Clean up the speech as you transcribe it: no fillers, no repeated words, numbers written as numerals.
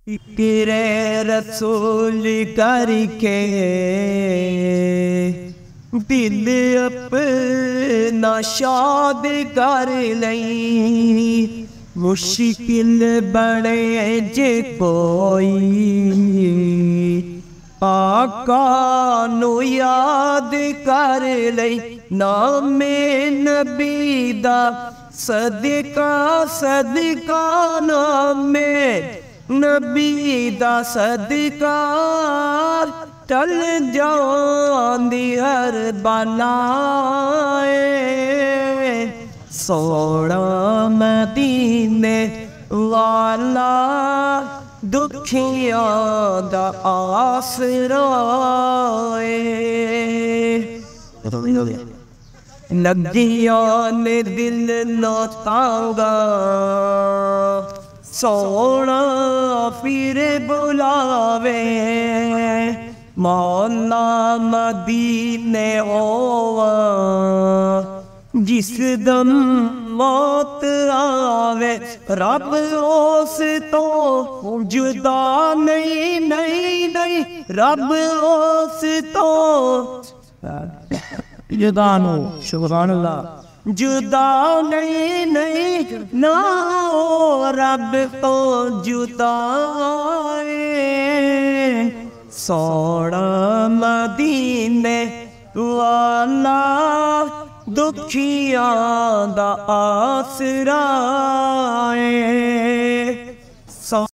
इकरे रसूल करके दिल अपना शाद कर लई। मुश्किल बने जे कोई आका नू याद कर लई। नामे नबी दा सदका सदका नामे नबी दा सदका टल जांदी हर बलाए। सोना मदीने वाला दुखियां दा आसरा नदिया ने दिल न तांगा। सोना फिर बुलावे मौला मदीने होवा। जिस दम मौत आवे रब उस तो जुदा नहीं नहीं नहीं। रब उस तो जुदा नो सुभान अल्लाह जुदा नहीं नहीं ना ओ रब तो जुदा। सोना मदीने वाला दुखियां दा आसरा।